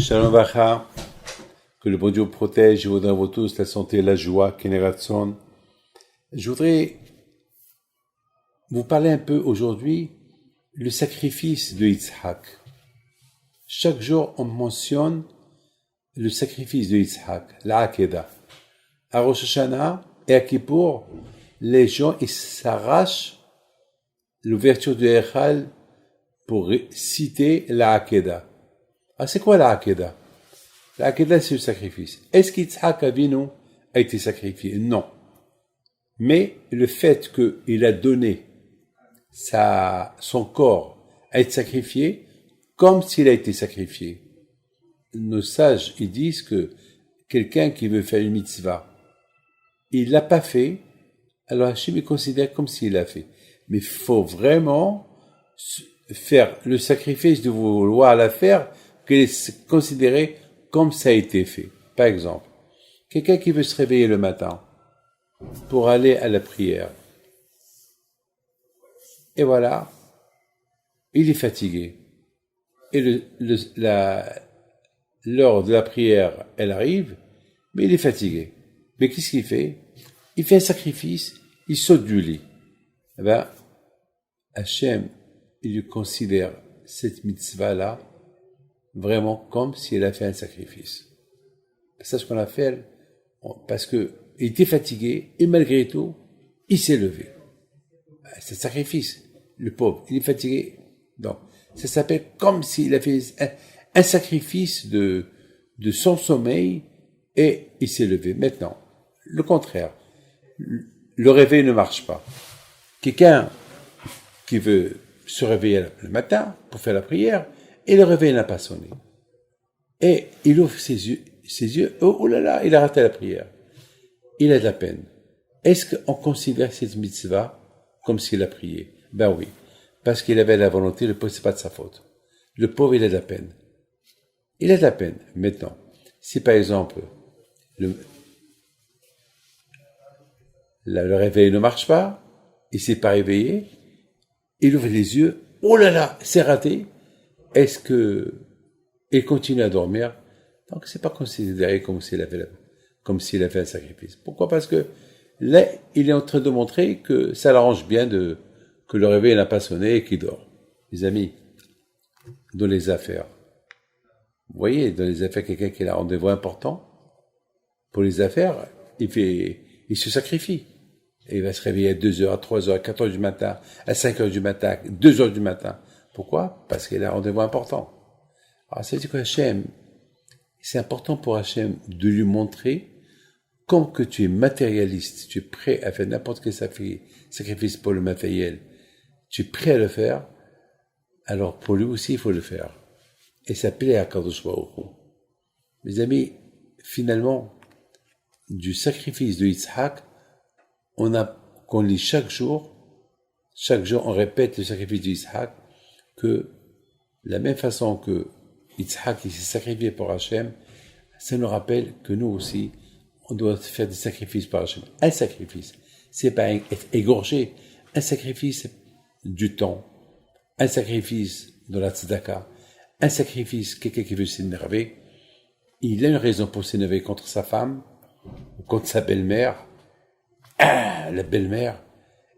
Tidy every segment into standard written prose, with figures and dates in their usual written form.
Shalom Vacha, que le bon Dieu vous protège, je vous donne à vous tous la santé, la joie, Keneratson. Je voudrais vous parler un peu aujourd'hui le sacrifice de Yitzhak. Chaque jour, on mentionne le sacrifice de Yitzhak, la Hakeda. À Rosh Hashanah et à Kippour, les gens ils s'arrachent l'ouverture du Echal pour citer la Hakeda. Ah, c'est quoi la Hakeda? La Hakeda, c'est le sacrifice. Est-ce qu'Yitzhak Avinu a été sacrifié? Non. Mais le fait qu'il a donné son corps à être sacrifié, comme s'il a été sacrifié. Nos sages, ils disent que quelqu'un qui veut faire une mitzvah, il l'a pas fait, alors Hachem il considère comme s'il l'a fait. Mais il faut vraiment faire le sacrifice de vouloir la faire, qu'il est considéré comme ça a été fait. Par exemple, quelqu'un qui veut se réveiller le matin pour aller à la prière. Et voilà, il est fatigué. Et l'heure de la prière, elle arrive, mais il est fatigué. Mais qu'est-ce qu'il fait? Il fait un sacrifice, il saute du lit. Eh bien, Hachem, il lui considère cette mitzvah-là vraiment comme si elle a fait un sacrifice. C'est ce qu'on a fait, parce que il était fatigué, et malgré tout, il s'est levé. C'est un sacrifice. Le pauvre, il est fatigué. Donc, ça s'appelle comme s'il a fait un sacrifice de son sommeil, et il s'est levé. Maintenant, le contraire. Le réveil ne marche pas. Quelqu'un qui veut se réveiller le matin pour faire la prière, et le réveil n'a pas sonné. Et il ouvre ses yeux, oh là là, il a raté la prière. Il a de la peine. Est-ce qu'on considère cette mitzvah comme s'il a prié? Ben oui. Parce qu'il avait la volonté, le pauvre, c'est pas de sa faute. Le pauvre, il a de la peine. Il a de la peine. Maintenant, si par exemple, le réveil ne marche pas, il s'est pas réveillé, il ouvre les yeux, oh là là, c'est raté. Est-ce que il continue à dormir? Donc c'est pas considéré comme s'il a fait un sacrifice. Pourquoi? Parce que là, il est en train de montrer que ça l'arrange bien que le réveil n'a pas sonné et qu'il dort. Les amis, dans les affaires, vous voyez, dans les affaires, quelqu'un qui a un rendez-vous important, pour les affaires, il se sacrifie. Et il va se réveiller à 2 heures, à 3 heures, à 4 heures du matin, à 5 heures du matin, à 2 heures du matin. Pourquoi? Parce qu'il a un rendez-vous important. Alors, ça veut dire que Hachem, c'est important pour Hachem de lui montrer comme que tu es matérialiste, tu es prêt à faire n'importe quel sacrifice pour le matériel, tu es prêt à le faire, alors pour lui aussi il faut le faire. Et ça plaît à Kadosh Baruch Hu. Mes amis, finalement, du sacrifice de Yitzhak, qu'on lit chaque jour on répète le sacrifice de Yitzhak, que la même façon que Yitzhak s'est sacrifié pour Hachem, ça nous rappelle que nous aussi, on doit faire des sacrifices pour Hachem. Un sacrifice, c'est pas être égorgé, un sacrifice du temps, un sacrifice de la tzedaka, un sacrifice, quelqu'un qui veut s'énerver, il a une raison pour s'énerver contre sa femme, ou contre sa belle-mère, la belle-mère,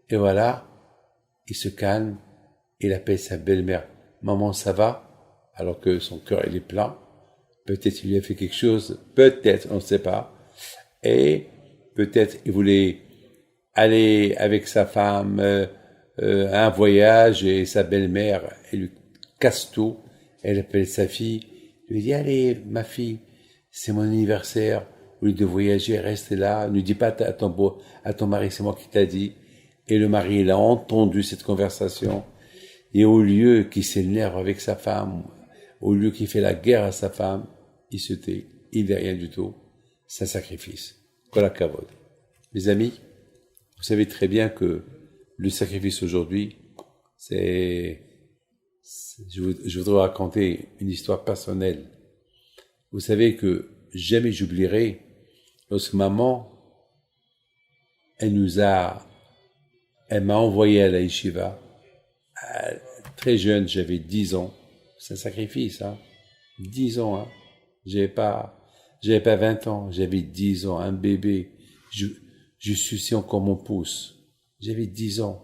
et voilà, il se calme, il appelle sa belle-mère, maman ça va, alors que son cœur il est plein, peut-être il lui a fait quelque chose, peut-être, on ne sait pas, et peut-être il voulait aller avec sa femme à un voyage, et sa belle-mère, elle lui casse tout, elle appelle sa fille, lui dit, allez ma fille, c'est mon anniversaire, au lieu de voyager, reste là, ne dis pas à ton mari, c'est moi qui t'a dit. Et le mari, il a entendu cette conversation, et au lieu qu'il s'énerve avec sa femme, au lieu qu'il fait la guerre à sa femme, il se tait, il n'est rien du tout, c'est un sacrifice. Kol hakavod. Mes amis, vous savez très bien que le sacrifice aujourd'hui, Je voudrais raconter une histoire personnelle. Vous savez que jamais j'oublierai lorsque maman, elle m'a envoyé à la yeshiva. Très jeune, j'avais 10 ans. C'est un sacrifice, hein. 10 ans, hein. J'avais pas 20 ans, j'avais 10 ans, un bébé. Je suçais encore mon pouce. J'avais 10 ans.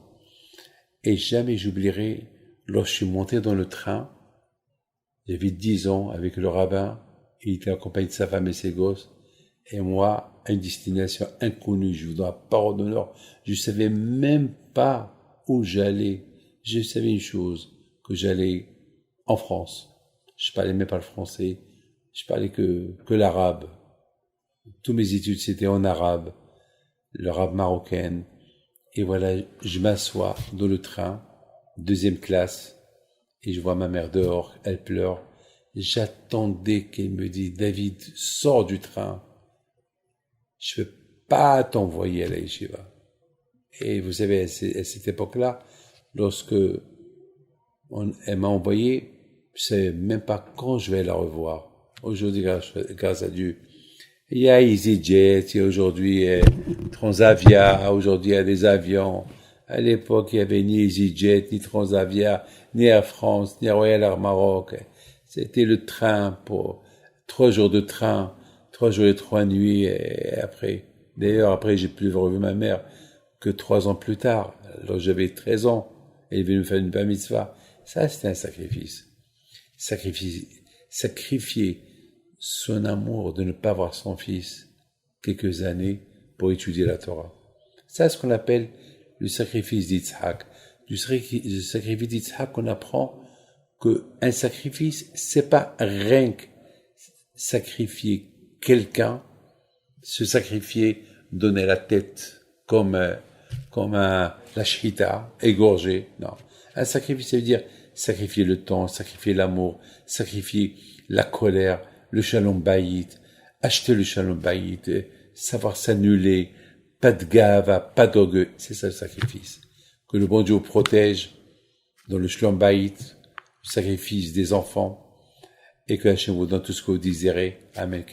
Et jamais j'oublierai, lorsque je suis monté dans le train, j'avais 10 ans avec le rabbin, il était accompagné de sa femme et ses gosses, et moi, à une destination inconnue, je vous donne la parole d'honneur, je savais même pas où j'allais. Je savais une chose, que j'allais en France. Je parlais même pas le français, je parlais que l'arabe. Toutes mes études, c'était en arabe, l'arabe marocaine. Et voilà, je m'assois dans le train, deuxième classe, et je vois ma mère dehors, elle pleure. J'attendais qu'elle me dise, David, sors du train. Je ne peux pas t'envoyer à la yeshiva. Et vous savez, à cette époque-là, lorsque elle m'a envoyé, je ne savais même pas quand je vais la revoir. Aujourd'hui, grâce à Dieu, il y a EasyJet, il y a aujourd'hui Transavia, aujourd'hui il y a des avions. À l'époque, il n'y avait ni EasyJet, ni Transavia, ni Air France, ni Royal Air Maroc. C'était le train pour 3 jours de train, 3 jours et 3 nuits. Et après, d'ailleurs, après, j'ai plus revu ma mère que 3 ans plus tard. Alors j'avais 13 ans. Elle est venue me faire une bar mitzvah. Ça, c'était un sacrifice. Sacrifier son amour de ne pas voir son fils quelques années pour étudier la Torah. C'est ce qu'on appelle le sacrifice d'Yitzhak. Du sacrifice d'Yitzhak, on apprend qu'un sacrifice, c'est pas rien que sacrifier quelqu'un, se sacrifier, donner la tête comme la shita, égorger. Non. Un sacrifice, ça veut dire sacrifier le temps, sacrifier l'amour, sacrifier la colère, le shalom bayit, acheter le shalom bayit, savoir s'annuler, pas de gava, pas d'orgueil. C'est ça le sacrifice. Que le bon Dieu protège dans le shalom bayit, le sacrifice des enfants, et que Hachem vous donne tout ce que vous désirez. Amen.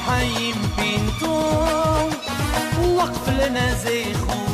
حي بينتو وقف لنا زي خو